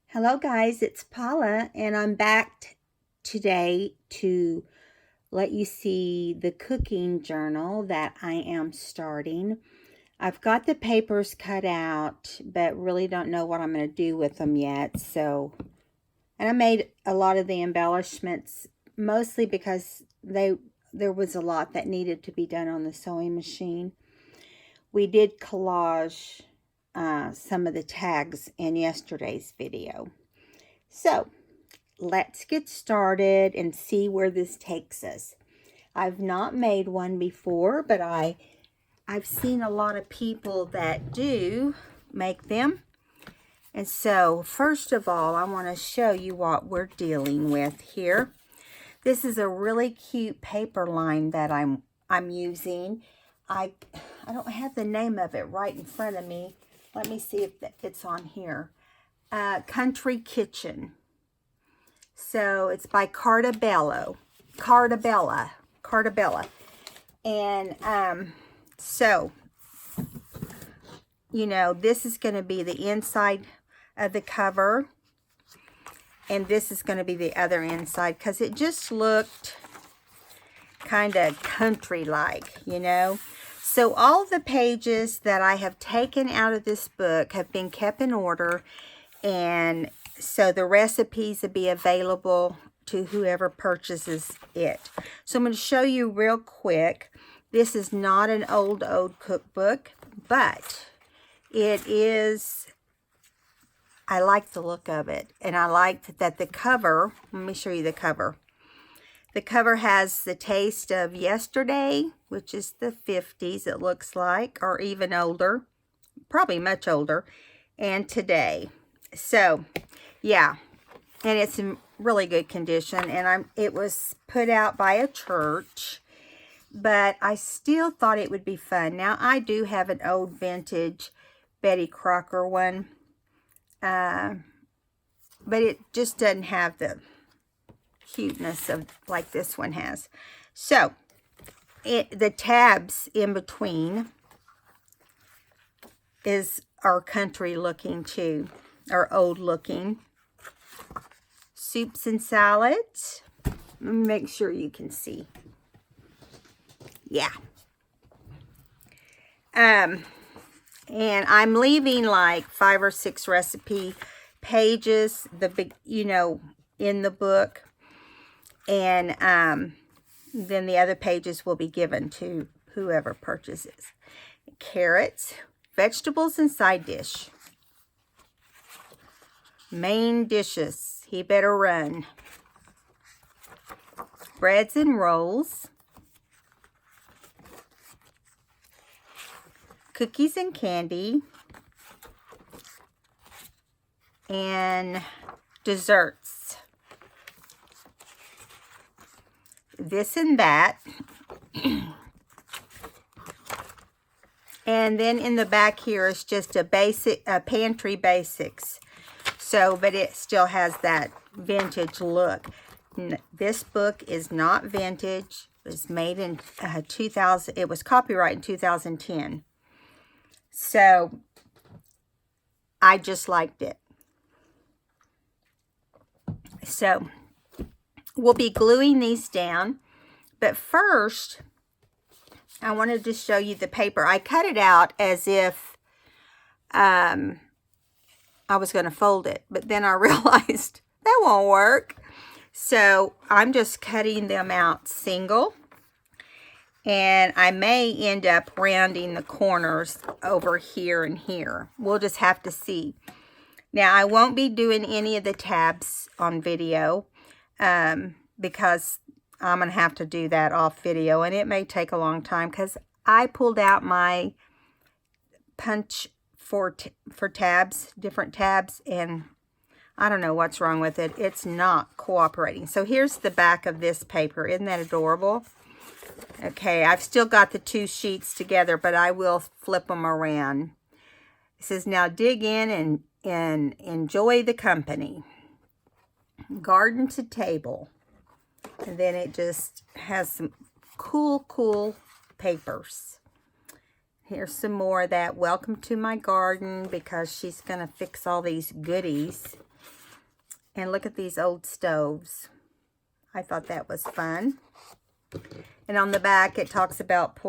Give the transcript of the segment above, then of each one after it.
Hello guys, it's Paula and I'm back today to let you see the cooking journal that I am starting. I've got the papers cut out, but really don't know what I'm going to do with them yet. And I made a lot of the embellishments mostly because there was a lot that needed to be done on the sewing machine. We did collage some of the tags in yesterday's video. So let's get started and see where this takes us. I've not made one before, but I've seen a lot of people that do make them. And so first of all, I want to show you what we're dealing with here. This is a really cute paper line that I'm using. I don't have the name of it right in front of me. Let me see if it's on here. Country Kitchen. So it's by Cartabella. And so, you know, this is going to be the inside of the cover. And this is going to be the other inside because it just looked kind of country-like, you know. So all the pages that I have taken out of this book have been kept in order, and so the recipes will be available to whoever purchases it. So I'm going to show you real quick. This is not an old cookbook, but it is, I like the look of it, and I like that the cover, let me show you the cover. The cover has the taste of yesterday, which is the 50s, it looks like, or even older, probably much older, and today. So, yeah, and it's in really good condition, and it was put out by a church, but I still thought it would be fun. Now, I do have an old vintage Betty Crocker one, but it just doesn't have the cuteness of like this one has. So the tabs in between are country looking too, or old looking. Soups and salads. Let me make sure you can see. Yeah. And I'm leaving like 5 or 6 recipe pages, you know, in the book. And then the other pages will be given to whoever purchases. Carrots, vegetables and side dish. Main dishes, he better run. Breads and rolls. Cookies and candy. And desserts. This and that. And then in the back here is just a pantry basics. So, but it still has that vintage look. This book is not vintage. It was made in 2000. It was copyrighted in 2010. So, I just liked it. So, we'll be gluing these down, but first, I wanted to show you the paper. I cut it out as if I was going to fold it, but then I realized that won't work. So, I'm just cutting them out single, and I may end up rounding the corners over here and here. We'll just have to see. Now, I won't be doing any of the tabs on video, because I'm going to have to do that off video, and it may take a long time because I pulled out my punch for tabs, different tabs, and I don't know what's wrong with it. It's not cooperating. So here's the back of this paper. Isn't that adorable? Okay, I've still got the 2 sheets together, but I will flip them around. It says, now dig in and enjoy the company. Garden to table. And then it just has some cool papers. Here's some more of that welcome to my garden, because she's going to fix all these goodies. And look at these old stoves. I thought that was fun. And on the back it talks about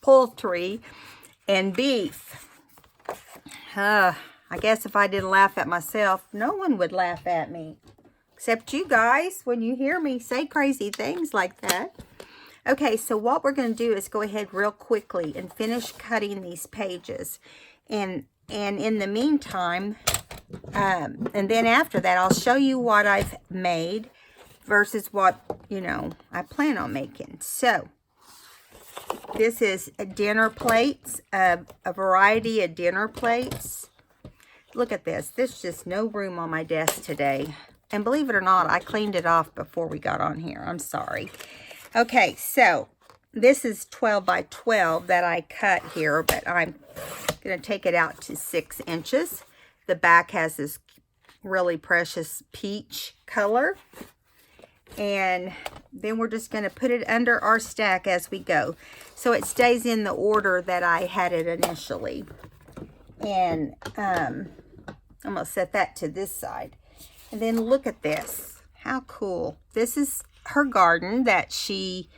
poultry and beef. I guess if I didn't laugh at myself, no one would laugh at me. Except you guys, when you hear me say crazy things like that. Okay, so what we're going to do is go ahead real quickly and finish cutting these pages. And in the meantime, and then after that, I'll show you what I've made versus what, I plan on making. So, this is dinner plates, a variety of dinner plates. Look at this. There's just no room on my desk today. And believe it or not, I cleaned it off before we got on here. I'm sorry. Okay, so this is 12 by 12 that I cut here, but I'm going to take it out to 6 inches. The back has this really precious peach color. And then we're just going to put it under our stack as we go. So it stays in the order that I had it initially. And I'm going to set that to this side. And then look at this. How cool. This is her garden that she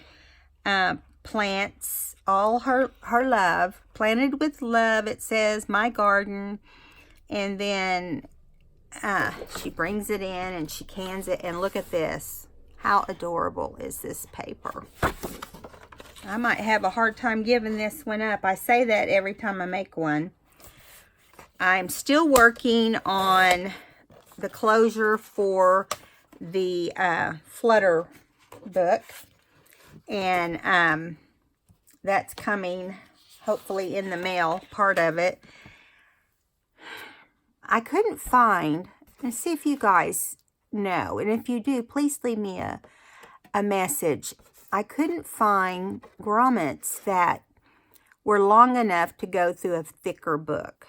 plants all her love. Planted with love, it says, my garden. And then she brings it in and she cans it. And look at this. How adorable is this paper? I might have a hard time giving this one up. I say that every time I make one. I'm still working on the closure for the Flutter book, and that's coming hopefully in the mail, part of it. I couldn't find, and see if you guys know, and if you do, please leave me a message. I couldn't find grommets that were long enough to go through a thicker book.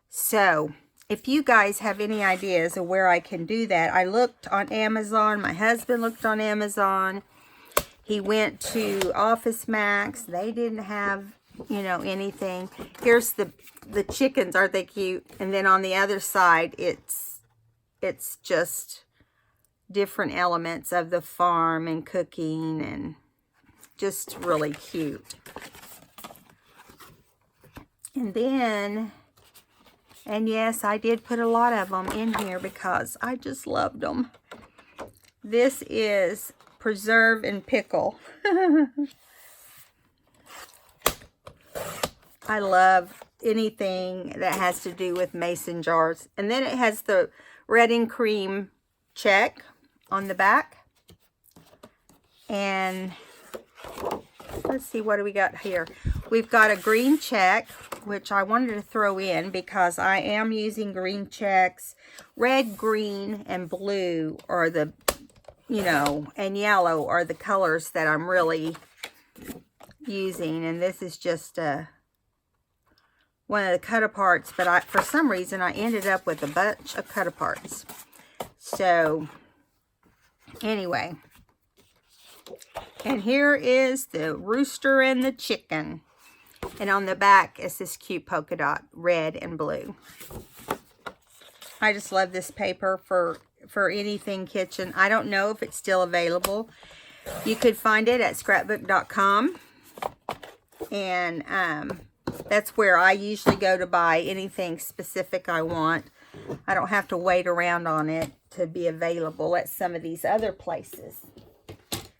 So if you guys have any ideas of where I can do that, I looked on Amazon. My husband looked on Amazon. He went to Office Max. They didn't have, anything. Here's the chickens. Aren't they cute? And then on the other side, it's just different elements of the farm and cooking, and just really cute. And then... and yes, I did put a lot of them in here because I just loved them. This is preserve and pickle. I love anything that has to do with mason jars. And then it has the red and cream check on the back. And let's see, what do we got here? We've got a green check, which I wanted to throw in because I am using green checks. Red, green, and blue are the, and yellow are the colors that I'm really using. And this is just one of the cut-aparts, but for some reason I ended up with a bunch of cut-aparts. So, anyway. And here is the rooster and the chicken. And on the back is this cute polka dot, red and blue. I just love this paper for anything kitchen. I don't know if it's still available. You could find it at scrapbook.com. And that's where I usually go to buy anything specific I want. I don't have to wait around on it to be available at some of these other places.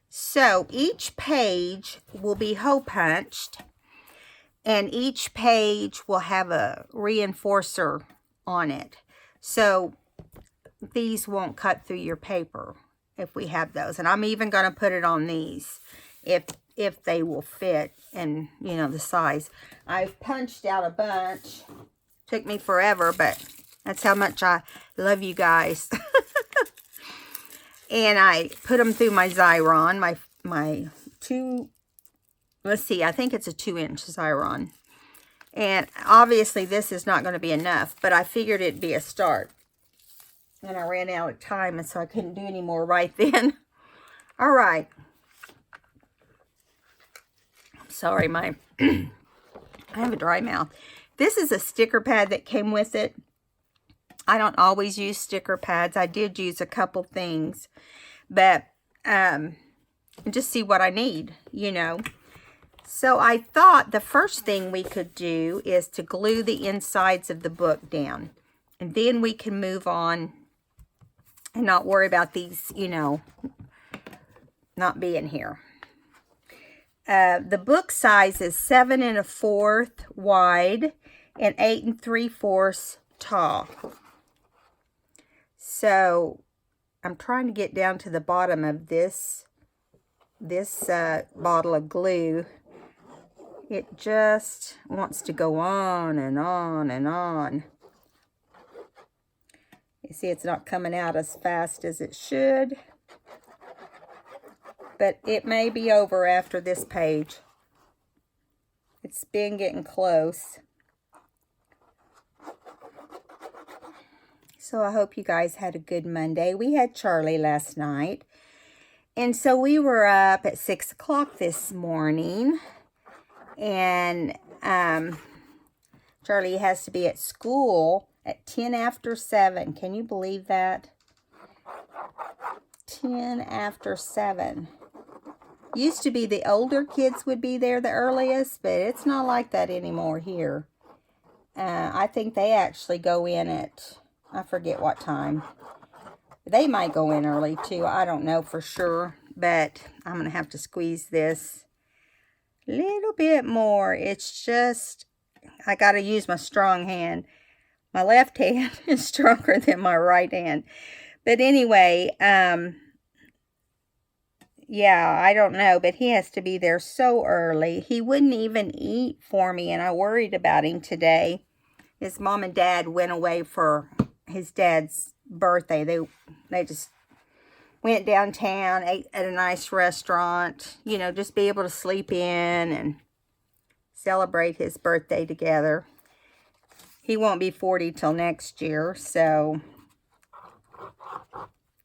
So each page will be hole punched, and each page will have a reinforcer on it. So these won't cut through your paper if we have those. And I'm even going to put it on these if they will fit and, the size. I've punched out a bunch. Took me forever, but that's how much I love you guys. And I put them through my Xyron, my let's see, I think it's a 2-inch Xyron. And obviously this is not going to be enough, but I figured it'd be a start. And I ran out of time, and so I couldn't do any more right then. All right. Sorry, I have a dry mouth. This is a sticker pad that came with it. I don't always use sticker pads. I did use a couple things, but just see what I need, you know. So I thought the first thing we could do is to glue the insides of the book down. And then we can move on and not worry about these, you know, not being here. The book size is 7 1/4 wide and 8 3/4 tall. So I'm trying to get down to the bottom of this bottle of glue. It just wants to go on and on and on. You see, it's not coming out as fast as it should. But it may be over after this page. It's been getting close. So I hope you guys had a good Monday. We had Charlie last night. And so we were up at 6 o'clock this morning. And Charlie has to be at school at 10 after 7. Can you believe that? 10 after 7. Used to be the older kids would be there the earliest, but it's not like that anymore here. I think they actually go in at, I forget what time. They might go in early too. I don't know for sure, but I'm going to have to squeeze this a little bit more. It's just, I got to use my strong hand. My left hand is stronger than my right hand. But anyway, yeah, I don't know, but he has to be there so early. He wouldn't even eat for me, and I worried about him today. His mom and dad went away for his dad's birthday. They just went downtown, ate at a nice restaurant, you know, just be able to sleep in and celebrate his birthday together. He won't be 40 till next year, so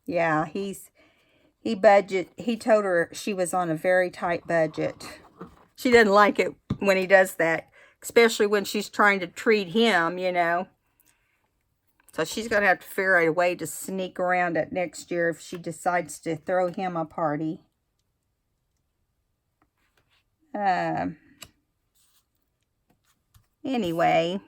yeah, he told her she was on a very tight budget. She doesn't like it when he does that, especially when she's trying to treat him, you know. So she's going to have to figure out a way to sneak around it next year if she decides to throw him a party. Anyway.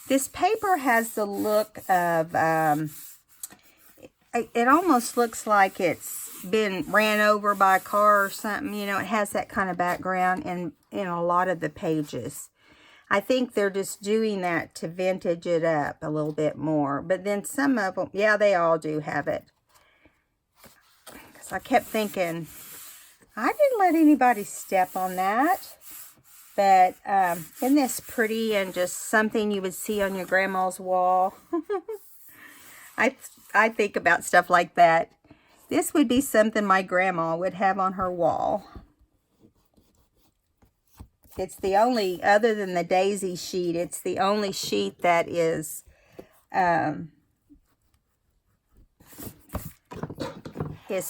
This paper has the look of, it almost looks like it's been ran over by a car or something. You know, it has that kind of background in a lot of the pages. I think they're just doing that to vintage it up a little bit more. But then some of them, yeah, they all do have it. Because I kept thinking, I didn't let anybody step on that. But isn't this pretty and just something you would see on your grandma's wall? I think about stuff like that. This would be something my grandma would have on her wall. It's the only, other than the daisy sheet, it's the only sheet that is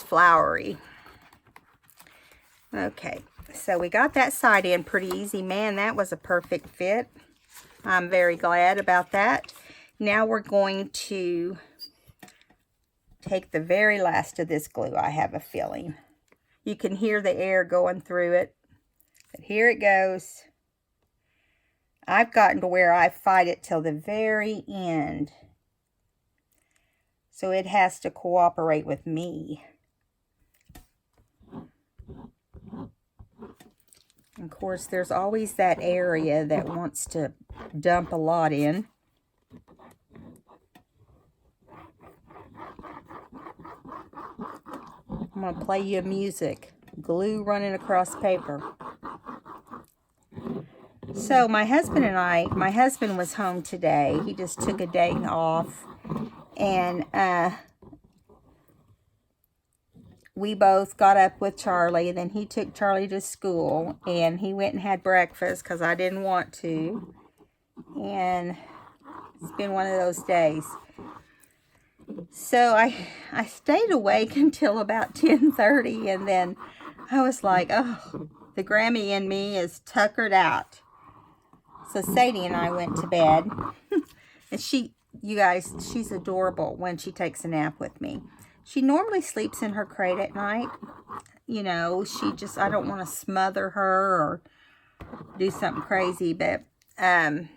flowery. Okay. So we got that side in pretty easy. Man, that was a perfect fit. I'm very glad about that. Now we're going to take the very last of this glue, I have a feeling. You can hear the air going through it. But here it goes. I've gotten to where I fight it till the very end. So it has to cooperate with me. Of course, there's always that area that wants to dump a lot in. I'm going to play you music. Glue running across paper. So my husband was home today. He just took a day off. And we both got up with Charlie, and then he took Charlie to school, and he went and had breakfast because I didn't want to. And it's been one of those days. So I stayed awake until about 10:30, and then I was like, oh, the Grammy in me is tuckered out. So Sadie and I went to bed. And you guys, she's adorable when she takes a nap with me. She normally sleeps in her crate at night. You know, I don't want to smother her or do something crazy, but I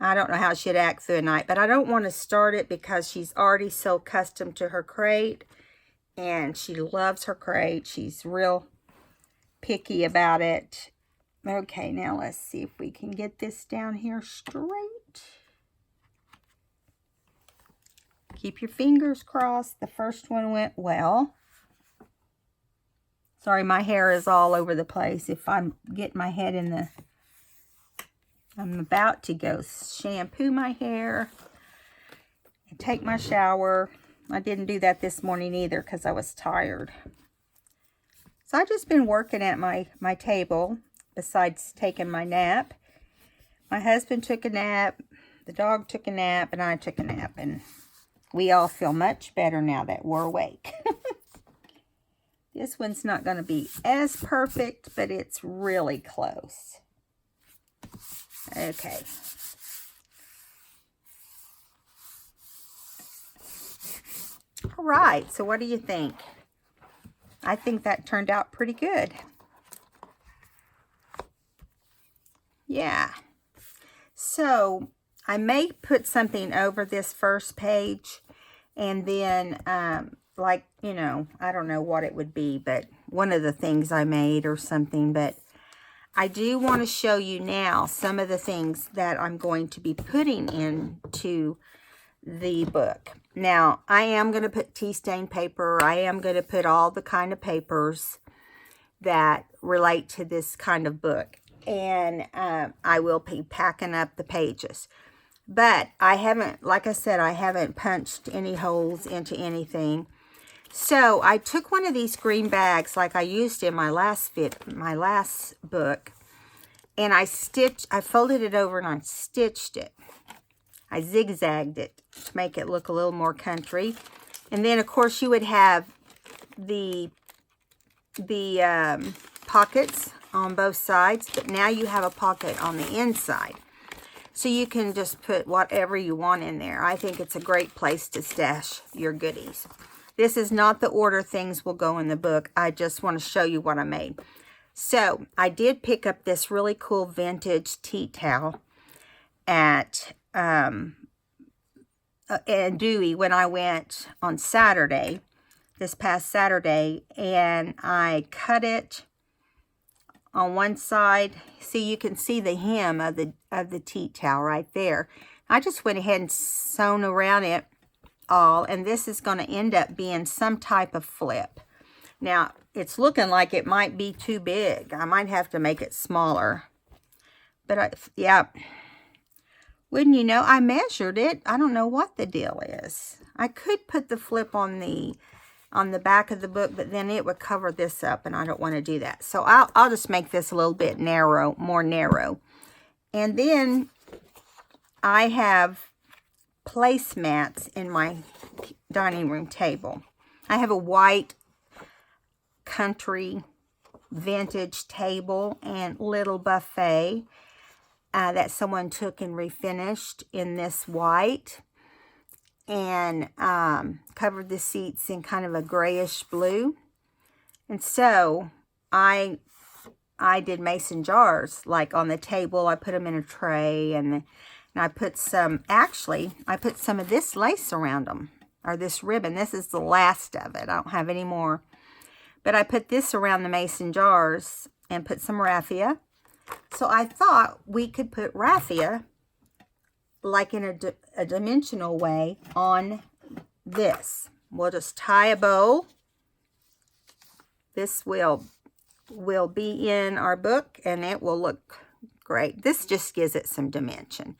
don't know how she'd act through the night. But I don't want to start it because she's already so accustomed to her crate, and she loves her crate. She's real picky about it. Okay, now let's see if we can get this down here straight. Keep your fingers crossed. The first one went well. Sorry, my hair is all over the place. If I'm getting my head in the... I'm about to go shampoo my hair and take my shower. I didn't do that this morning either because I was tired. So I've just been working at my table besides taking my nap. My husband took a nap, the dog took a nap, and I took a nap. And we all feel much better now that we're awake. This one's not going to be as perfect, but it's really close. Okay. All right, so what do you think? I think that turned out pretty good. Yeah. So I may put something over this first page, and then like, you know, I don't know what it would be, but one of the things I made or something. But I do want to show you now some of the things that I'm going to be putting into the book. Now, I am going to put tea stain paper. I am going to put all the kind of papers that relate to this kind of book. And I will be packing up the pages. But I haven't, like I said, I haven't punched any holes into anything. So I took one of these green bags like I used in my last book, and I folded it over and I stitched it. I zigzagged it to make it look a little more country. And then of course you would have the pockets on both sides, but now you have a pocket on the inside. So you can just put whatever you want in there. I think it's a great place to stash your goodies. This is not the order things will go in the book. I just want to show you what I made. So I did pick up this really cool vintage tea towel at Dewey when I went on Saturday, this past Saturday, and I cut it on one side. See, you can see the hem of the tea towel right there. I just went ahead and sewn around it all, and this is going to end up being some type of flip. Now, it's looking like it might be too big. I might have to make it smaller. But yeah, wouldn't you know, I measured it. I don't know what the deal is. I could put the flip on the back of the book, but then it would cover this up, and I don't want to do that. So I'll just make this a little bit narrow, more narrow. And then I have placemats in my dining room table. I have a white country vintage table and little buffet that someone took and refinished in this white, and covered the seats in kind of a grayish blue. And so I did mason jars, like on the table. I put them in a tray, and I put some, actually, I put some of this lace around them, or this ribbon. This is the last of it. I don't have any more. But I put this around the mason jars and put some raffia. So I thought we could put raffia, like in a dimensional way, on this. We'll just tie a bow. This will be in our book, and it will look great. This just gives it some dimension.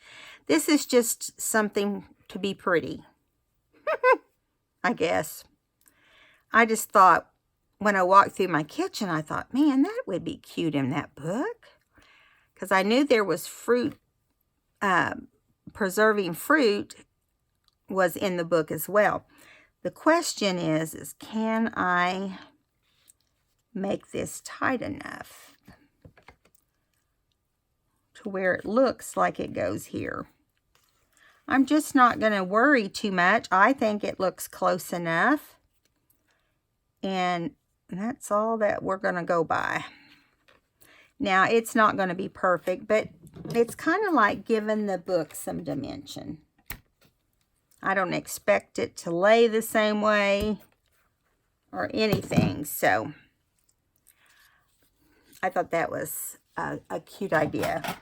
This is just something to be pretty, I guess. I just thought, when I walked through my kitchen, I thought, man, that would be cute in that book. Because I knew there was fruit, preserving fruit was in the book as well. The question is can I make this tight enough to where it looks like it goes here? I'm just not going to worry too much. I think it looks close enough. And that's all that we're going to go by. Now, it's not going to be perfect, but it's kind of like giving the book some dimension. I don't expect it to lay the same way or anything. So, I thought that was a cute idea.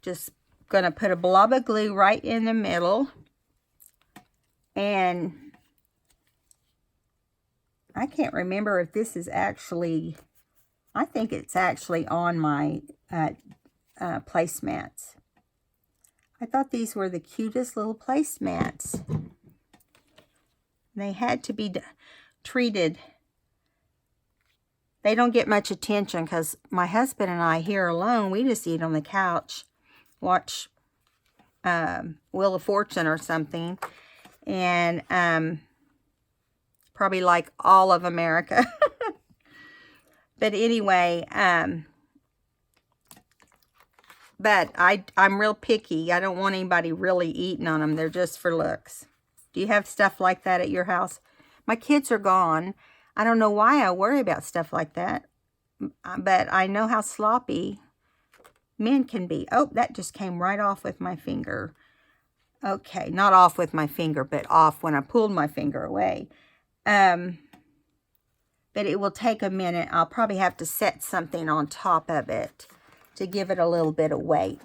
Just going to put a blob of glue right in the middle. And I can't remember if this is actually, I think it's actually on my placemats. I thought these were the cutest little placemats. They had to be treated. They don't get much attention because my husband and I here alone, we just eat on the couch, watch Wheel of Fortune or something. And probably like all of America. But anyway, but I'm real picky. I don't want anybody really eating on them. They're just for looks. Do you have stuff like that at your house? My kids are gone. I don't know why I worry about stuff like that. But I know how sloppy men can be. Oh, that just came right off with my finger. Okay, not off with my finger, but off when I pulled my finger away. But it will take a minute. I'll probably have to set something on top of it to give it a little bit of weight.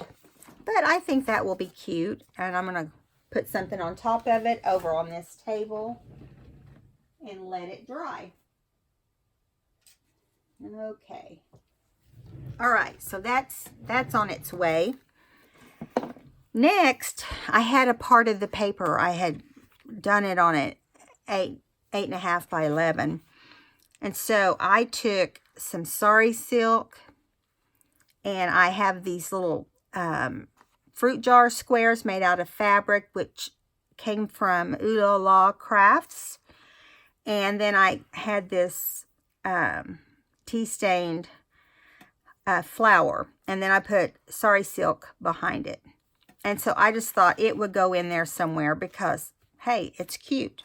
But I think that will be cute. And I'm going to put something on top of it over on this table and let it dry. Okay. All right, so that's on its way. Next, I had a part of the paper. I had done it on an 8.5 by 11. And so I took some sari silk, and I have these little fruit jar squares made out of fabric, which came from Ooh La La Crafts. And then I had this tea-stained flower, and then I put sari silk behind it. And so I just thought it would go in there somewhere because, hey, it's cute.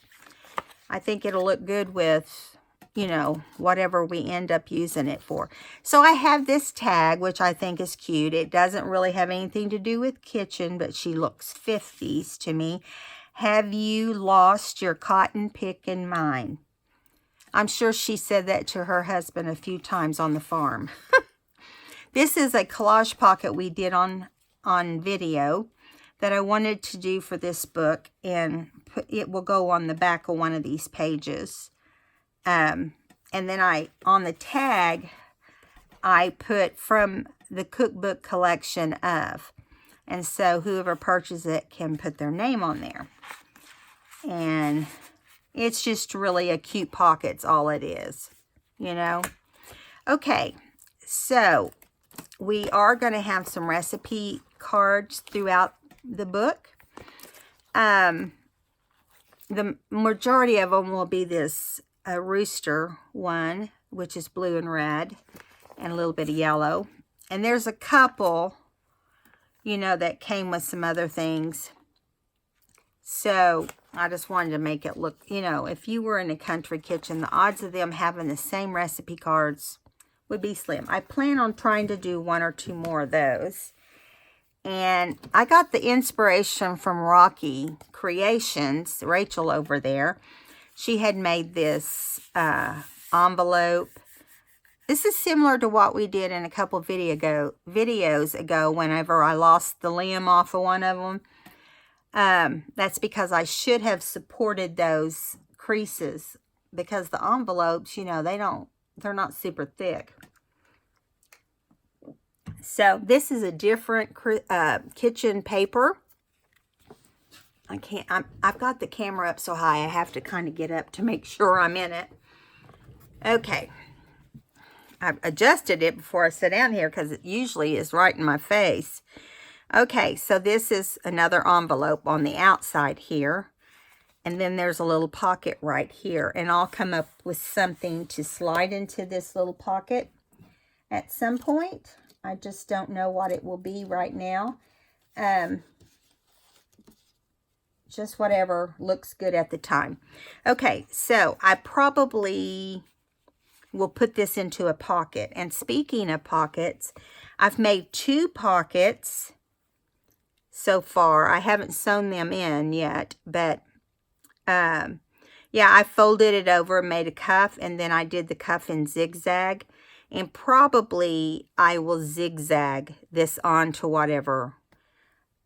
I think it'll look good with, you know, whatever we end up using it for. So I have this tag, which I think is cute. It doesn't really have anything to do with kitchen, but she looks 50s to me. Have you lost your cotton picking mind? I'm sure she said that to her husband a few times on the farm. This is a collage pocket we did on video that I wanted to do for this book, and it will go on the back of one of these pages. And then on the tag, I put from the cookbook collection of, and so whoever purchases it can put their name on there. And it's just really a cute pocket's all it is, you know. Okay, so we are going to have some recipe cards throughout the book. The majority of them will be this rooster one, which is blue and red, and a little bit of yellow. And there's a couple, you know, that came with some other things. So I just wanted to make it look, you know, if you were in a country kitchen, the odds of them having the same recipe cards would be slim. I plan on trying to do one or two more of those. And I got the inspiration from Rocky Creations, Rachel over there. She had made this envelope. This is similar to what we did in a couple videos ago whenever I lost the limb off of one of them. That's because I should have supported those creases, because the envelopes, you know, they're not super thick. So this is a different kitchen paper. I've got the camera up so high, I have to kind of get up to make sure I'm in it. Okay. I've adjusted it before I sit down here because it usually is right in my face. Okay, so this is another envelope on the outside here. And then there's a little pocket right here. And I'll come up with something to slide into this little pocket at some point. I just don't know what it will be right now. Just whatever looks good at the time. Okay, so I probably will put this into a pocket. And speaking of pockets, I've made 2 pockets so far. I haven't sewn them in yet, but yeah, I folded it over, made a cuff, and then I did the cuff in zigzag. And probably I will zigzag this onto whatever.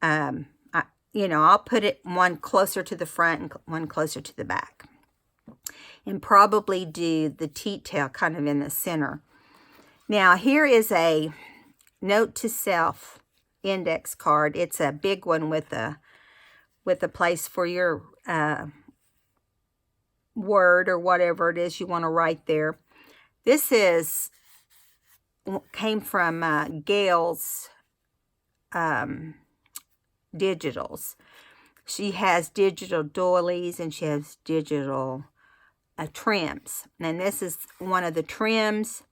You know, I'll put it one closer to the front and one closer to the back. And probably do the teat tail kind of in the center. Now, here is a note to self index card. It's a big one with a place for your word or whatever it is you want to write there. This came from Gail's digitals. She has digital doilies and she has digital trims. And this is one of the trims.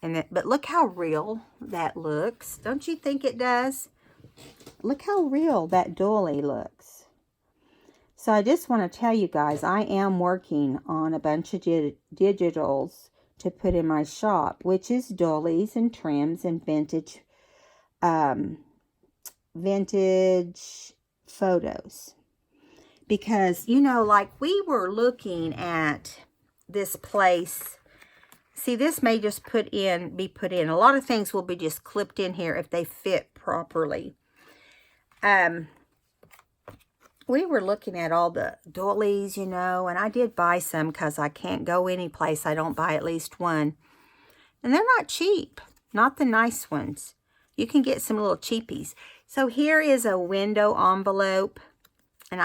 But look how real that looks. Don't you think it does? Look how real that doily looks. So I just want to tell you guys, I am working on a bunch of digitals to put in my shop, which is doilies and trims and vintage photos. Because, you know, like we were looking at this place. See, this may just be put in. A lot of things will be just clipped in here if they fit properly. We were looking at all the doilies, you know, and I did buy some because I can't go any place I don't buy at least one. And they're not cheap, not the nice ones. You can get some little cheapies. So here is a window envelope, and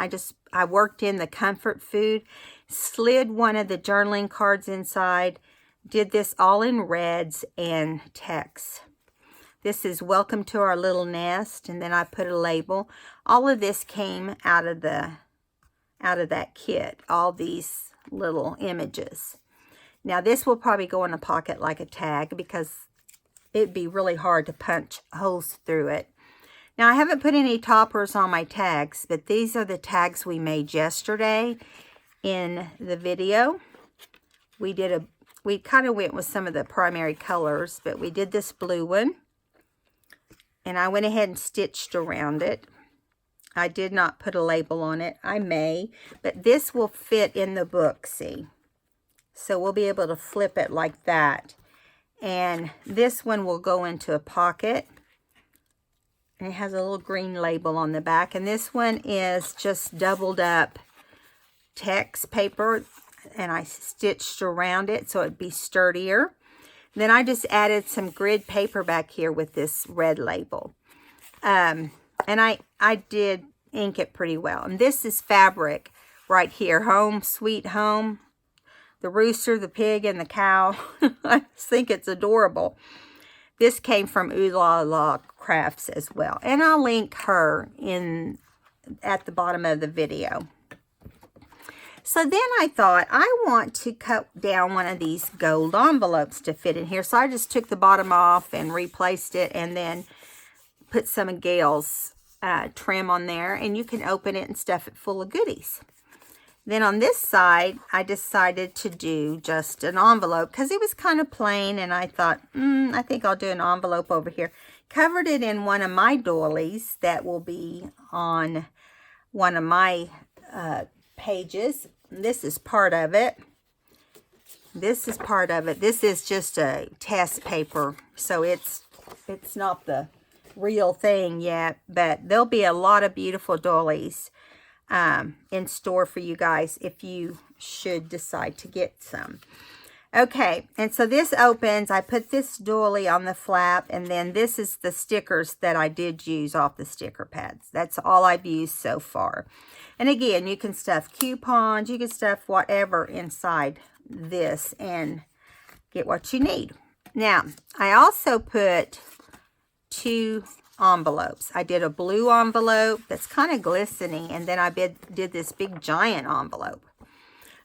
I worked in the comfort food, slid one of the journaling cards inside, did this all in reds and text. This is welcome to our little nest, and then I put a label. All of this came out of that kit, all these little images. Now this will probably go in a pocket like a tag because it'd be really hard to punch holes through it. Now I haven't put any toppers on my tags, but these are the tags we made yesterday in the video. We kind of went with some of the primary colors, but we did this blue one. And I went ahead and stitched around it. I did not put a label on it. I may, but this will fit in the book, see? So we'll be able to flip it like that. And this one will go into a pocket. And it has a little green label on the back. And this one is just doubled up text paper. And I stitched around it so it'd be sturdier. Then I just added some grid paper back here with this red label. And I did ink it pretty well. And this is fabric right here. Home, sweet home. The rooster, the pig, and the cow. I just think it's adorable. This came from Ooh La La Crafts as well. And I'll link her at the bottom of the video. So then I thought, I want to cut down one of these gold envelopes to fit in here. So I just took the bottom off and replaced it and then put some of Gail's trim on there. And you can open it and stuff it full of goodies. Then on this side, I decided to do just an envelope because it was kind of plain. And I thought, I think I'll do an envelope over here. Covered it in one of my doilies that will be on one of my pages. This is part of it. This is part of it. This is just a test paper, so it's not the real thing yet, but there'll be a lot of beautiful doilies in store for you guys if you should decide to get some. Okay, and so this opens. I put this doily on the flap, and then this is the stickers that I did use off the sticker pads. That's all I've used so far. And again, you can stuff coupons, you can stuff whatever inside this and get what you need. Now, I also put 2 envelopes. I did a blue envelope that's kind of glistening, and then I did this big giant envelope.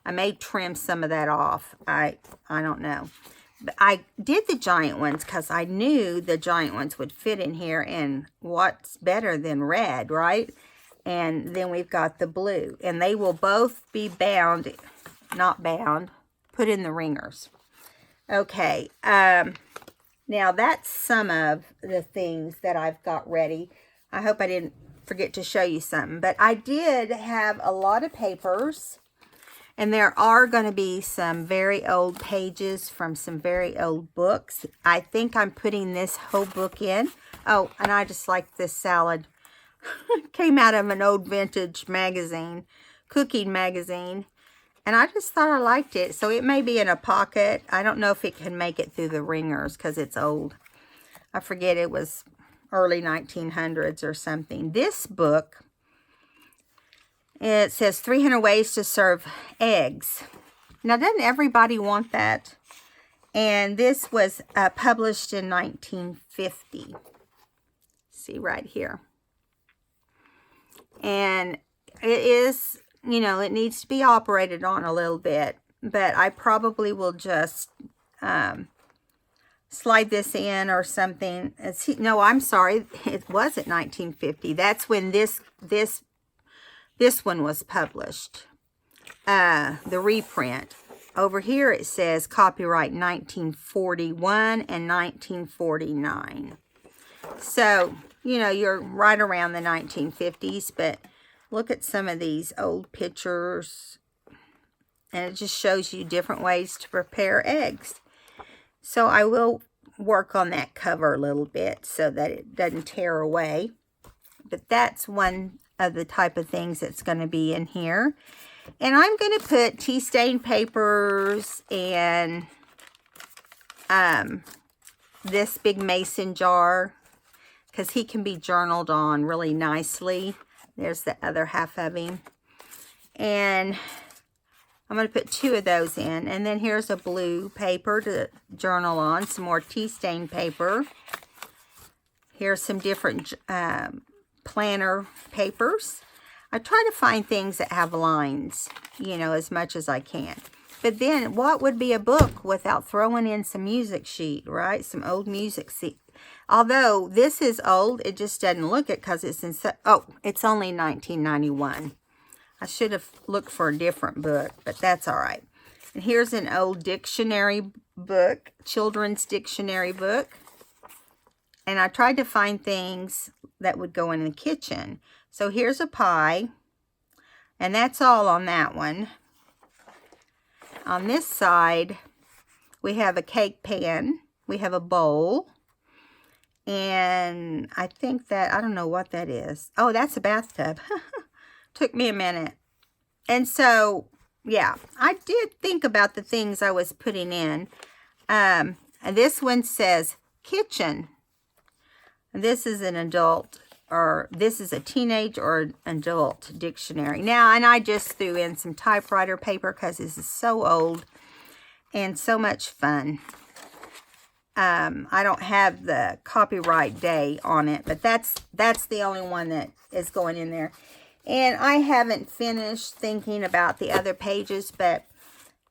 I may trim some of that off. I don't know. But I did the giant ones because I knew the giant ones would fit in here, and what's better than red, right? And then we've got the blue, and they will both be bound, not bound, put in the ringers. Okay, now that's some of the things that I've got ready. I hope I didn't forget to show you something, but I did have a lot of papers, and there are going to be some very old pages from some very old books. I think I'm putting this whole book in. Oh, and I just like this salad. Came out of an old vintage magazine, cooking magazine. And I just thought I liked it. So it may be in a pocket. I don't know if it can make it through the ringers because it's old. I forget, it was early 1900s or something. This book, it says 300 Ways to Serve Eggs. Now, doesn't everybody want that? And this was published in 1950. See right here. And it is, you know, it needs to be operated on a little bit, but I probably will just slide this in or something. No, I'm sorry, it wasn't 1950. That's when this one was published. The reprint. Over here it says copyright 1941 and 1949. So, you know, you're right around the 1950s, but look at some of these old pictures, and it just shows you different ways to prepare eggs. So I will work on that cover a little bit so that it doesn't tear away. But that's one of the type of things that's going to be in here. And I'm going to put tea stain papers and this big mason jar, because he can be journaled on really nicely. There's the other half of him. And I'm going to put 2 of those in. And then here's a blue paper to journal on. Some more tea stain paper. Here's some different planner papers. I try to find things that have lines, you know, as much as I can. But then what would be a book without throwing in some music sheet, right? Some old music sheet. Although this is old, it just doesn't look it because it's in, it's only 1991. I should have looked for a different book, but that's all right. And here's an old dictionary book, children's dictionary book. And I tried to find things that would go in the kitchen. So here's a pie, and that's all on that one. On this side, we have a cake pan. We have a bowl. And I think that, I don't know what that is. Oh, that's a bathtub. Took me a minute. And so, yeah, I did think about the things I was putting in. And this one says kitchen. And this is an adult, or this is a teenage or adult dictionary. Now, and I just threw in some typewriter paper because this is so old and so much fun. I don't have the copyright day on it, but that's the only one that is going in there. And I haven't finished thinking about the other pages, but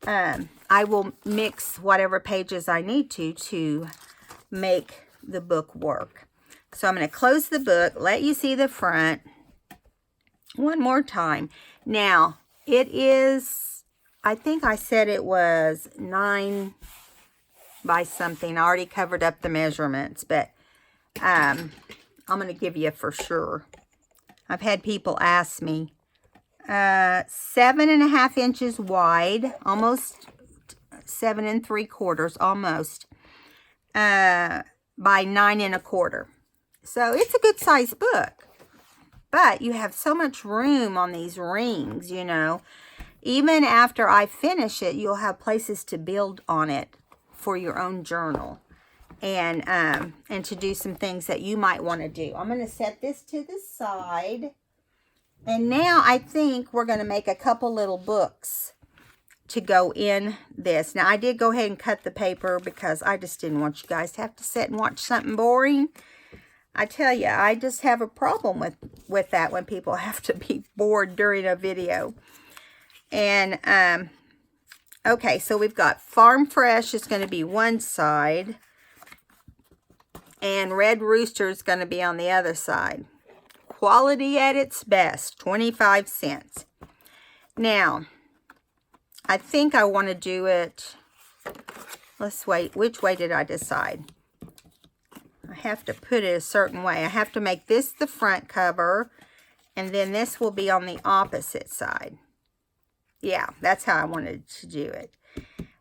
I will mix whatever pages I need to make the book work. So I'm going to close the book, let you see the front one more time. Now, it is, I think I said it was 9 by something. I already covered up the measurements, but I'm going to give you for sure. I've had people ask me. 7.5 inches wide, almost 7 3/4, almost, by 9 1/4. So it's a good size book, but you have so much room on these rings, you know. Even after I finish it, you'll have places to build on it for your own journal, and to do some things that you might want to do. I'm going to set this to the side, and now I think we're going to make a couple little books to go in this. Now, I did go ahead and cut the paper because I just didn't want you guys to have to sit and watch something boring. I tell you, I just have a problem with that when people have to be bored during a video. And, okay, so we've got Farm Fresh is going to be one side. And Red Rooster is going to be on the other side. Quality at its best, 25 cents. Now, I think I want to do it, let's wait, which way did I decide? I have to put it a certain way. I have to make this the front cover, and then this will be on the opposite side. Yeah, that's how I wanted to do it.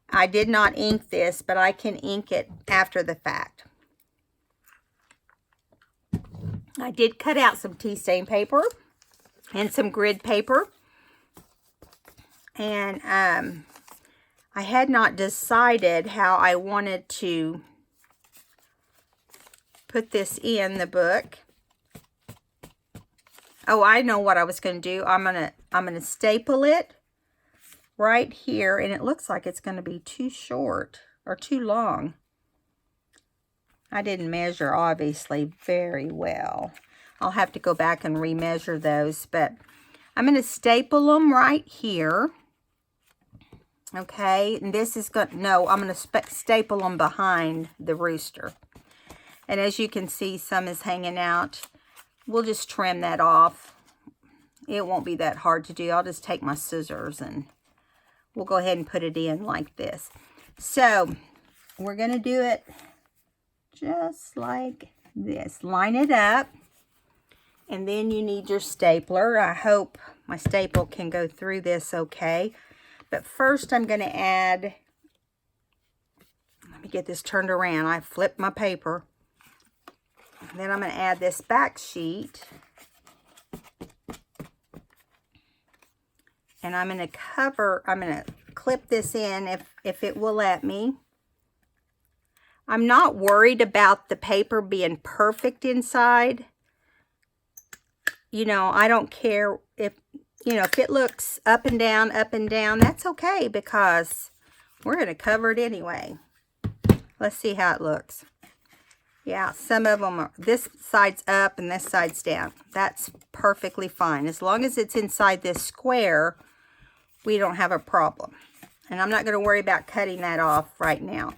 I did not ink this, but I can ink it after the fact. I did cut out some tea stain paper and some grid paper. And I had not decided how I wanted to put this in the book. Oh, I know what I was going to do. I'm gonna staple it right here, and it looks like it's going to be too short or too long. I didn't measure, obviously, very well. I'll have to go back and remeasure those, but I'm going to staple them right here. Okay, and this is going to, no, I'm going to staple them behind the rooster. And as you can see, some is hanging out. We'll just trim that off. It won't be that hard to do. I'll just take my scissors and we'll go ahead and put it in like this. So, we're going to do it just like this. Line it up, and then you need your stapler. I hope my staple can go through this okay. But first I'm going to add, let me get this turned around. I flipped my paper. And then I'm going to add this back sheet. And I'm going to clip this in if it will let me. I'm not worried about the paper being perfect inside. You know, I don't care if, you know, if it looks up and down, that's okay because we're going to cover it anyway. Let's see how it looks. Yeah, some of them are, this side's up and this side's down. That's perfectly fine. As long as it's inside this square, we don't have a problem. And I'm not going to worry about cutting that off right now.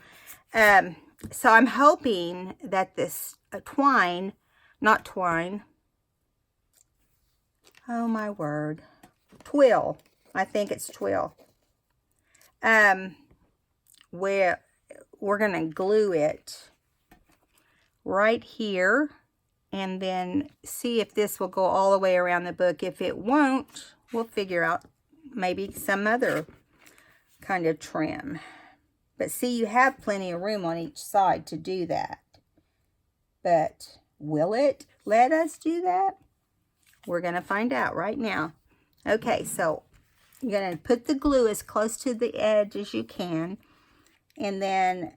So I'm hoping that this twine, not twine, oh my word, twill, I think it's twill, where we're going to glue it right here and then see if this will go all the way around the book. If it won't, we'll figure out maybe some other kind of trim. But see, you have plenty of room on each side to do that. But will it let us do that? We're going to find out right now. Okay, so you're going to put the glue as close to the edge as you can. And then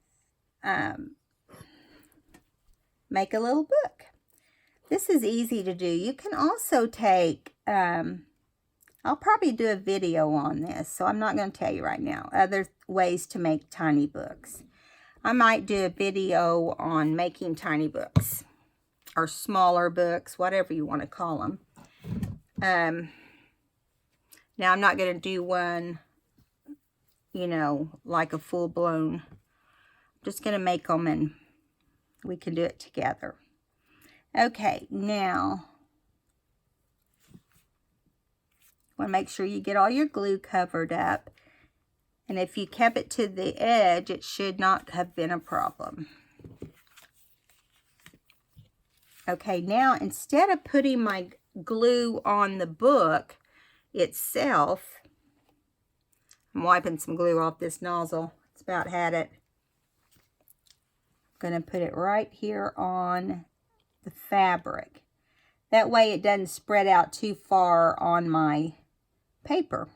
make a little book. This is easy to do. You can also take, I'll probably do a video on this, so I'm not going to tell you right now. Other ways to make tiny books. I might do a video on making tiny books. Or smaller books, whatever you want to call them. Now, I'm not going to do one, you know, like a full-blown. I'm just going to make them and we can do it together. Okay, now, want to make sure you get all your glue covered up. And if you kept it to the edge, it should not have been a problem. Okay, now instead of putting my glue on the book itself, I'm wiping some glue off this nozzle. It's about had it. I'm going to put it right here on the fabric. That way it doesn't spread out too far on my paper.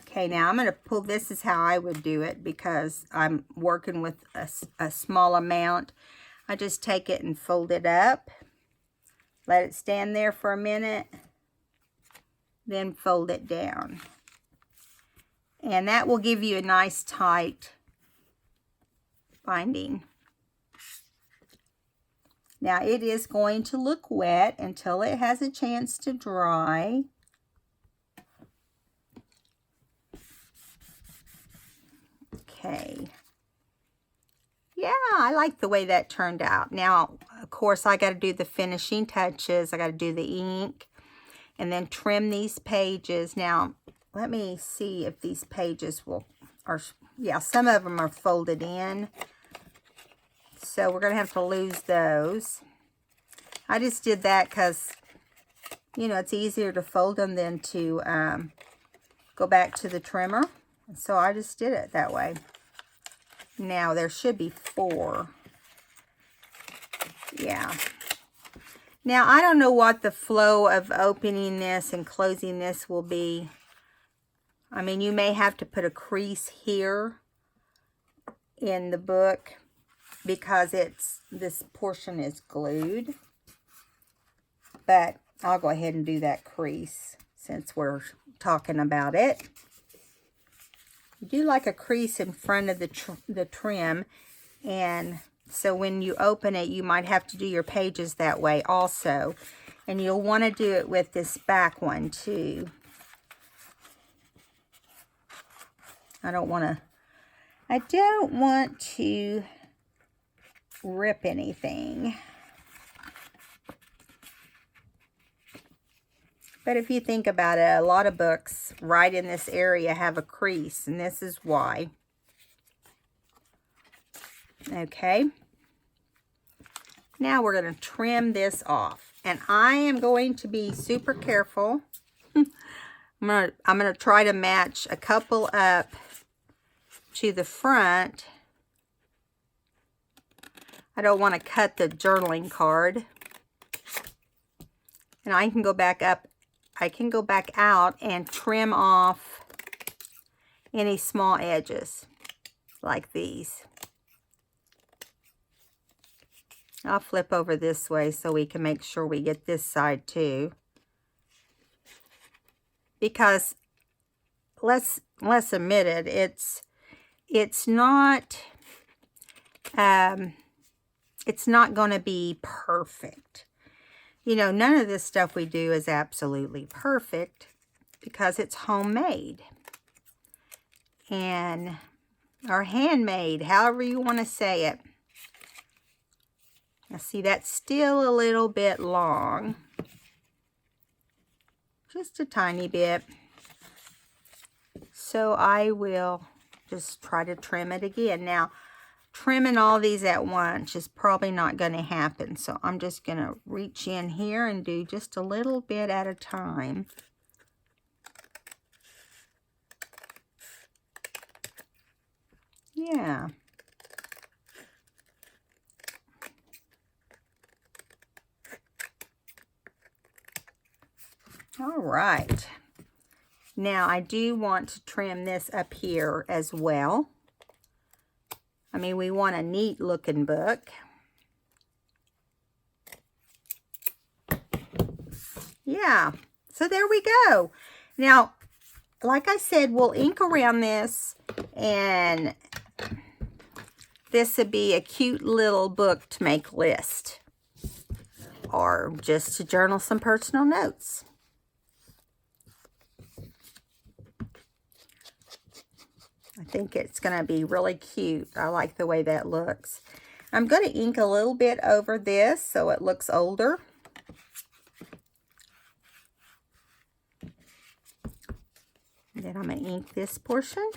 Okay, now I'm going to pull, this is how I would do it because I'm working with a small amount. I just take it and fold it up, let it stand there for a minute, then fold it down. And that will give you a nice tight binding. Now it is going to look wet until it has a chance to dry. Okay. Yeah, I like the way that turned out. Now, of course, I got to do the finishing touches. I got to do the ink and then trim these pages. Now, let me see if these pages yeah, some of them are folded in. So we're going to have to lose those. I just did that because, you know, it's easier to fold them than to go back to the trimmer. So I just did it that way. Now, there should be 4. Yeah. Now, I don't know what the flow of opening this and closing this will be. I mean, you may have to put a crease here in the book because this portion is glued. But I'll go ahead and do that crease since we're talking about it. You do like a crease in front of the trim, and so when you open it, you might have to do your pages that way also. And you'll want to do it with this back one too. I don't want to rip anything. But if you think about it, a lot of books right in this area have a crease, and this is why. Okay. Now we're going to trim this off. And I am going to be super careful. I'm going to try to match a couple up to the front. I don't want to cut the journaling card. And I can go back up. I can go back out and trim off any small edges like these. I'll flip over this way so we can make sure we get this side too. Because let's admit it, it's not going to be perfect. You know, none of this stuff we do is absolutely perfect because it's homemade. And, or handmade, however you want to say it. Now see, that's still a little bit long. Just a tiny bit. So I will just try to trim it again. Now, trimming all these at once is probably not going to happen. So I'm just going to reach in here and do just a little bit at a time. Yeah. All right. Now I do want to trim this up here as well. I mean, we want a neat looking book. Yeah, so there we go. Now, like I said, we'll ink around this, and this would be a cute little book to make list, or just to journal some personal notes. I think it's going to be really cute. I like the way that looks. I'm going to ink a little bit over this so it looks older. And then I'm going to ink this portion.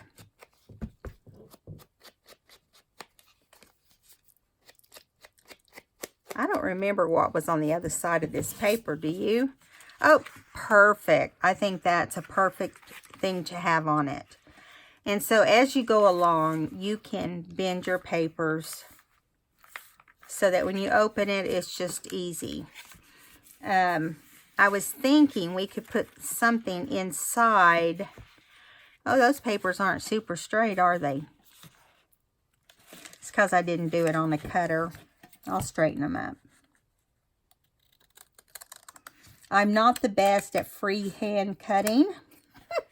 I don't remember what was on the other side of this paper, do you? Oh, perfect. I think that's a perfect thing to have on it. And so as you go along, you can bend your papers so that when you open it, it's just easy. I was thinking we could put something inside. Oh, those papers aren't super straight, are they? It's because I didn't do it on the cutter. I'll straighten them up. I'm not the best at freehand cutting.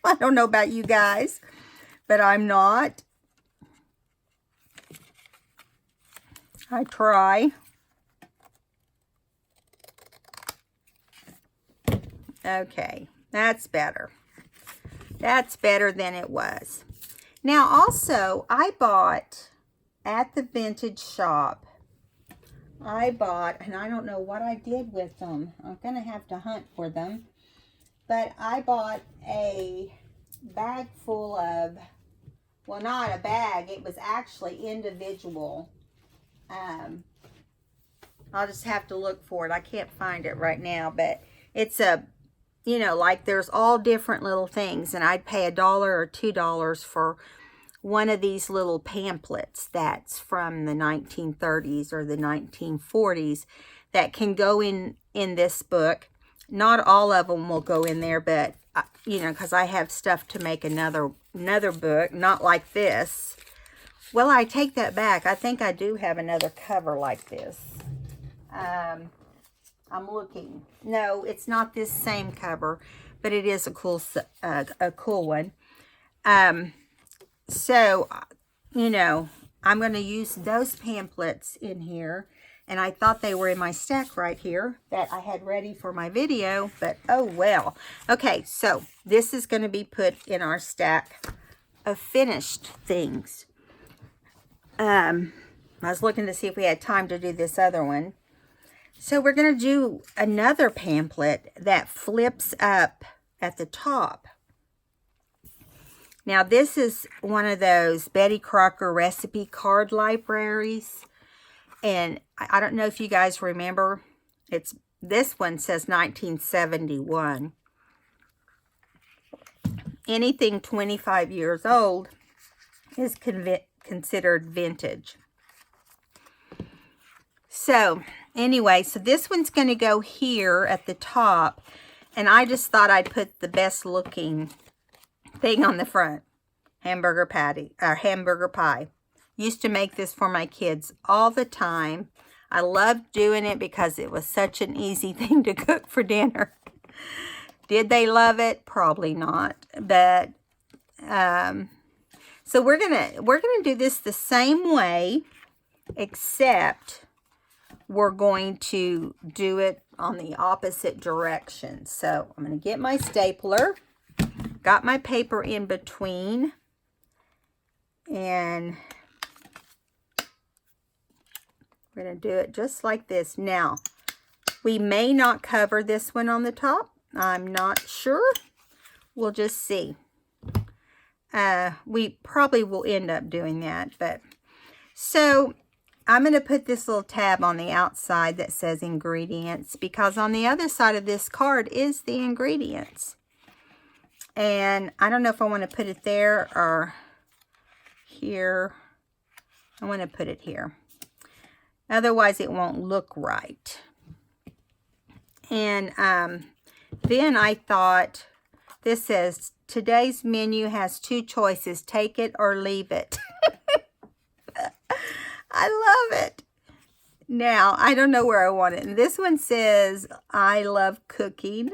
I don't know about you guys, but I'm not. I try. Okay, that's better. That's better than it was. Now also, I bought at the vintage shop, and I don't know what I did with them. I'm going to have to hunt for them. But I bought a bag full of, well, not a bag. It was actually individual. I'll just have to look for it. I can't find it right now. But it's a, you know, like there's all different little things. And I'd pay $1 or $2 for one of these little pamphlets that's from the 1930s or the 1940s that can go in this book. Not all of them will go in there, but you know, because I have stuff to make another book, not like this. Well, I take that back. I think I do have another cover like this. I'm looking. No, it's not this same cover, but it is a cool one. So, you know, I'm going to use those pamphlets in here. And I thought they were in my stack right here that I had ready for my video. But, oh, well. Okay, so this is going to be put in our stack of finished things. I was looking to see if we had time to do this other one. So we're going to do another pamphlet that flips up at the top. Now, this is one of those Betty Crocker recipe card libraries. And I don't know if you guys remember. This one says 1971. Anything 25 years old is considered vintage. So, anyway, so this one's going to go here at the top. And I just thought I'd put the best looking thing on the front. Hamburger pie. Used to make this for my kids all the time. I loved doing it because it was such an easy thing to cook for dinner. Did they love it? Probably not. But so we're gonna do this the same way, except we're going to do it on the opposite direction. So I'm gonna get my stapler. Got my paper in between, and we're going to do it just like this. Now, we may not cover this one on the top. I'm not sure. We'll just see. We probably will end up doing that. But so, I'm going to put this little tab on the outside that says ingredients, because on the other side of this card is the ingredients. And I don't know if I want to put it there or here. I want to put it here. Otherwise, it won't look right. And then I thought, this says, today's menu has 2 choices. Take it or leave it. I love it. Now, I don't know where I want it. And this one says, I love cooking.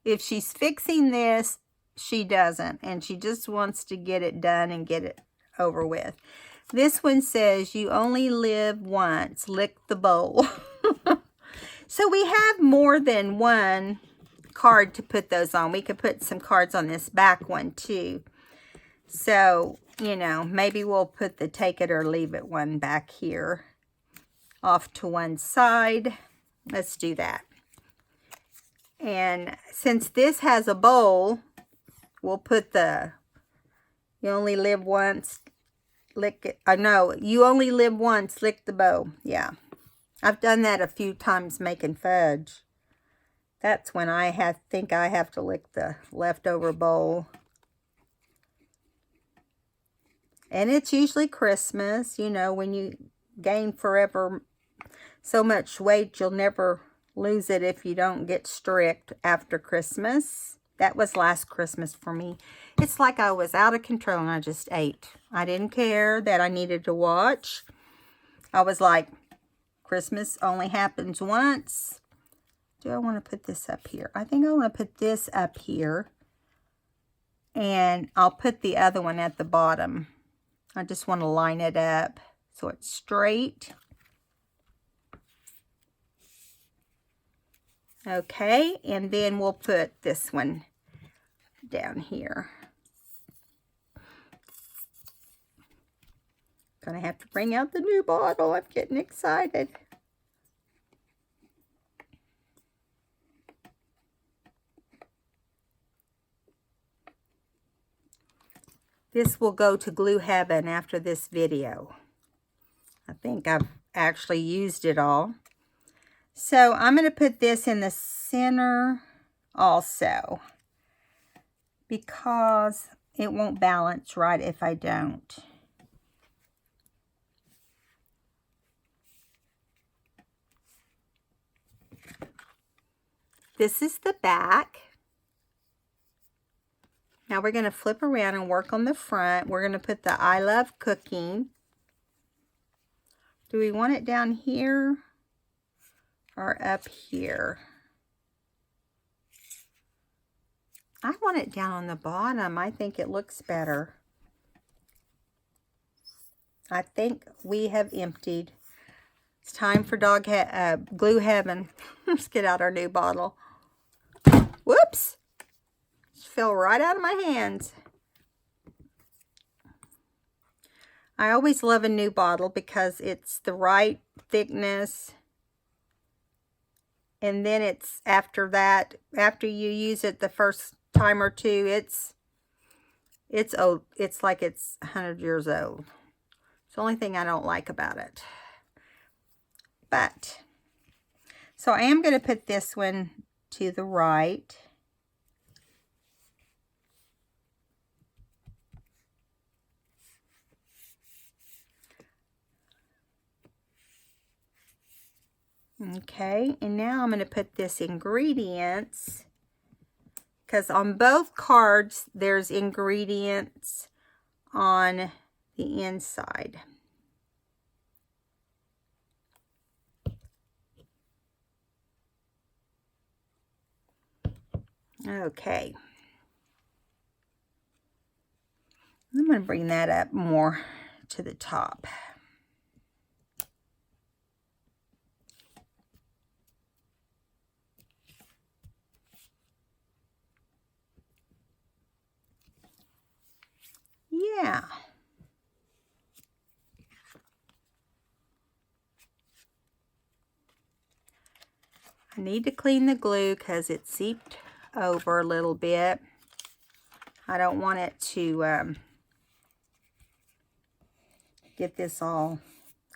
If she's fixing this, she doesn't. And she just wants to get it done and get it over with. This one says, you only live once, lick the bowl. So we have more than one card to put those on. We could put some cards on this back one too. So, you know, maybe we'll put the take it or leave it one back here off to one side. Let's do that. And since this has a bowl, we'll put the, you only live once, lick it. No, you only live once, lick the bowl. Yeah. I've done that a few times making fudge. That's when I think I have to lick the leftover bowl. And it's usually Christmas. You know, when you gain forever so much weight, you'll never lose it if you don't get strict after Christmas. That was last Christmas for me. It's like I was out of control and I just ate. I didn't care that I needed to watch. I was like, Christmas only happens once. Do I want to put this up here? I think I want to put this up here. And I'll put the other one at the bottom. I just want to line it up so it's straight. Okay, and then we'll put this one down here. Gonna have to bring out the new bottle. I'm getting excited. This will go to glue heaven after this video. I think I've actually used it all. So I'm going to put this in the center also, because it won't balance right if I don't. This is the back. Now we're going to flip around and work on the front. We're going to put the I Love Cooking. Do we want it down here or up here? I want it down on the bottom. I think it looks better. I think we have emptied. It's time for glue heaven. Let's get out our new bottle. Whoops! Just fell right out of my hands. I always love a new bottle because it's the right thickness. And then it's after that, after you use it the first time or two, it's old. It's like it's 100 years old. It's the only thing I don't like about it. But, so I am going to put this one to the right. Okay, and now I'm going to put this ingredients, because on both cards there's ingredients on the inside. Okay. I'm going to bring that up more to the top. Yeah. I need to clean the glue because it seeped over a little bit. I don't want it to get this all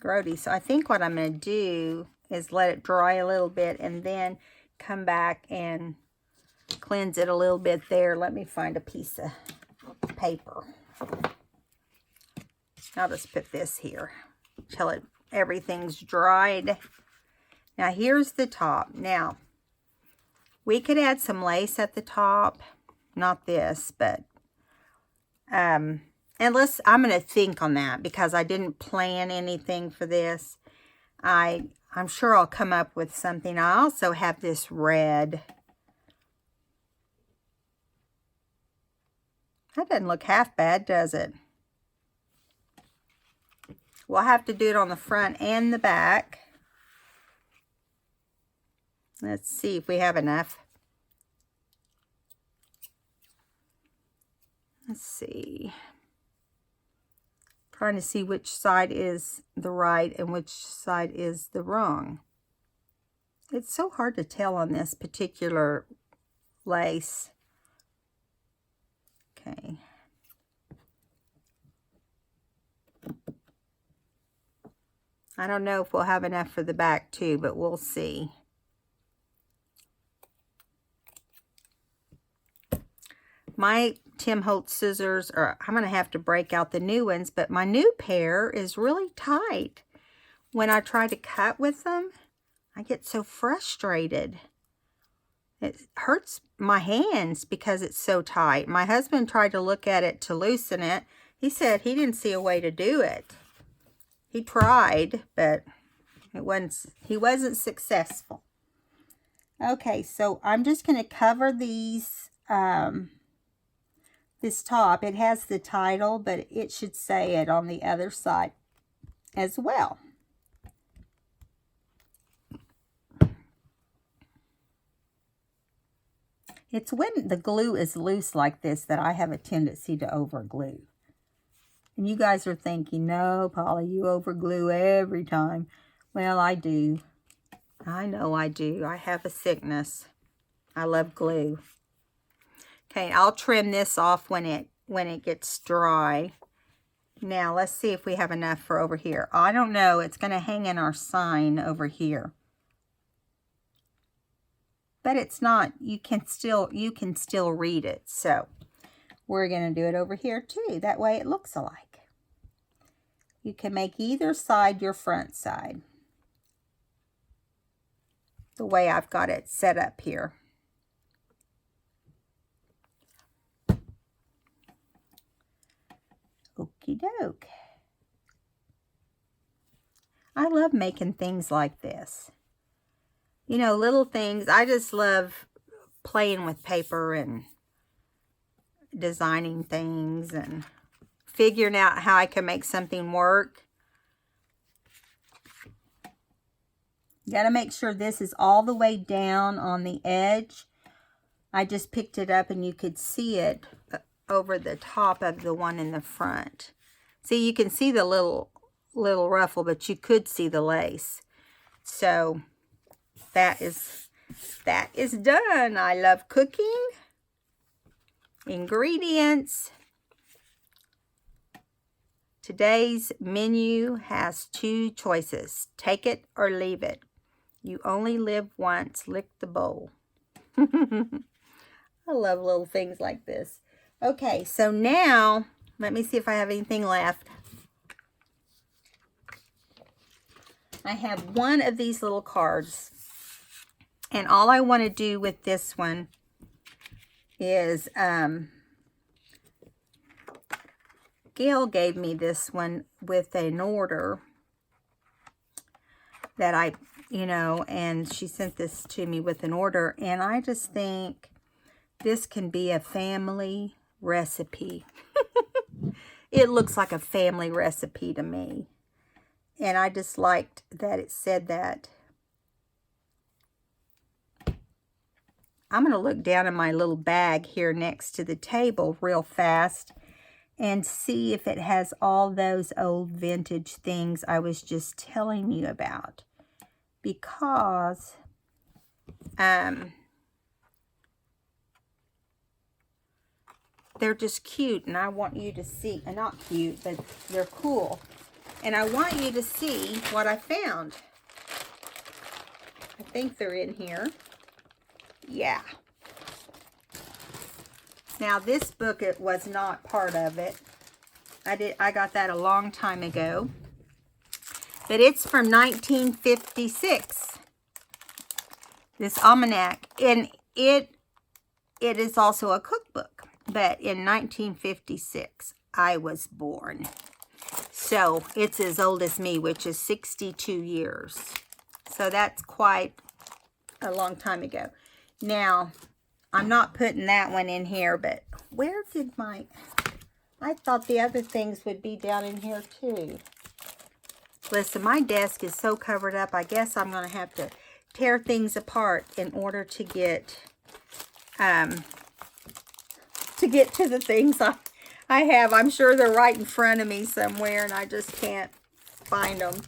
grody. So I think what I'm going to do is let it dry a little bit and then come back and cleanse it a little bit there. Let me find a piece of paper. I'll just put this here till everything's dried. Now here's the top. Now we could add some lace at the top, not this, but I'm going to think on that because I didn't plan anything for this. I'm sure I'll come up with something. I also have this red. That doesn't look half bad, does it? We'll have to do it on the front and the back. Let's see if we have enough. Let's see. Trying to see which side is the right and which side is the wrong. It's so hard to tell on this particular lace. Okay. I don't know if we'll have enough for the back too, but we'll see. My Tim Holtz scissors are, I'm going to have to break out the new ones, but my new pair is really tight. When I try to cut with them, I get so frustrated. It hurts my hands because it's so tight. My husband tried to look at it to loosen it. He said he didn't see a way to do it. He tried, but he wasn't successful. Okay, so I'm just going to cover these, this top. It has the title, but it should say it on the other side as well. It's when the glue is loose like this that I have a tendency to overglue. And you guys are thinking, no, Polly, you overglue every time. Well, I do. I know I do. I have a sickness. I love glue. Okay, I'll trim this off when it gets dry. Now, let's see if we have enough for over here. I don't know. It's going to hang in our sign over here. But it's not. You can still read it. So, we're going to do it over here too. That way it looks alike. You can make either side your front side. The way I've got it set up here. Okie doke. I love making things like this. You know, little things. I just love playing with paper and designing things and figuring out how I can make something work. You got to make sure this is all the way down on the edge. I just picked it up and you could see it over the top of the one in the front. See, you can see the little ruffle, but you could see the lace. So that is done. I love cooking. Ingredients. Today's menu has 2 choices. Take it or leave it. You only live once. Lick the bowl. I love little things like this. Okay, so now, let me see if I have anything left. I have one of these little cards. And all I want to do with this one is, Gail gave me this one with an order that I, and she sent this to me with an order. And I just think this can be a family recipe. It looks like a family recipe to me. And I just liked that it said that. I'm going to look down in my little bag here next to the table real fast and see if it has all those old vintage things I was just telling you about. Because they're just cute, and I want you to see, not cute, but they're cool. And I want you to see what I found. I think they're in here. Yeah. Now this book, it was not part of it. I got that a long time ago. But it's from 1956. This almanac. And it is also a cookbook. But in 1956, I was born. So it's as old as me, which is 62 years. So that's quite a long time ago. Now, I'm not putting that one in here, but where did I thought the other things would be down in here too. Listen, my desk is so covered up, I guess I'm going to have to tear things apart in order to get to the things I have. I'm sure they're right in front of me somewhere, and I just can't find them.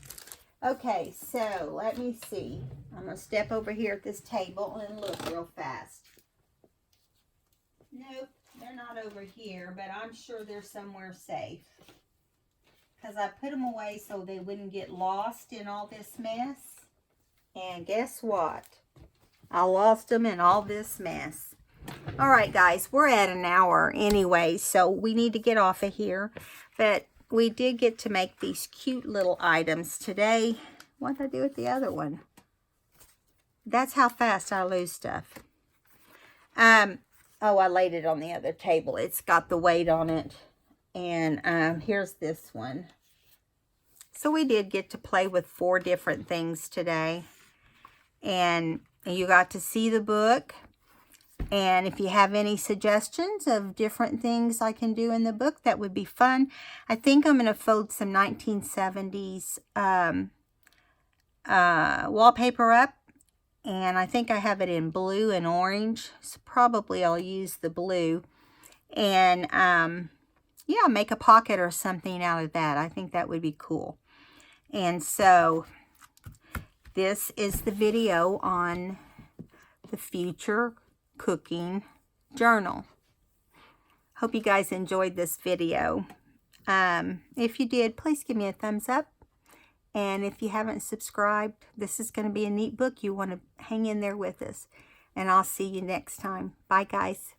Okay, so let me see. I'm going to step over here at this table and look real fast. Nope, they're not over here, but I'm sure they're somewhere safe. Because I put them away so they wouldn't get lost in all this mess. And guess what? I lost them in all this mess. All right, guys, we're at an hour anyway, so we need to get off of here. But we did get to make these cute little items today. What did I do with the other one? That's how fast I lose stuff. Oh, I laid it on the other table. It's got the weight on it. And here's this one. So we did get to play with 4 different things today. And you got to see the book. And if you have any suggestions of different things I can do in the book, that would be fun. I think I'm going to fold some 1970s wallpaper up And I think I have it in blue and orange. So probably I'll use the blue. And yeah, make a pocket or something out of that. I think that would be cool. And so this is the video on the Future Cooking Journal. Hope you guys enjoyed this video. If you did, please give me a thumbs up. And if you haven't subscribed, this is going to be a neat book. You want to hang in there with us. And I'll see you next time. Bye, guys.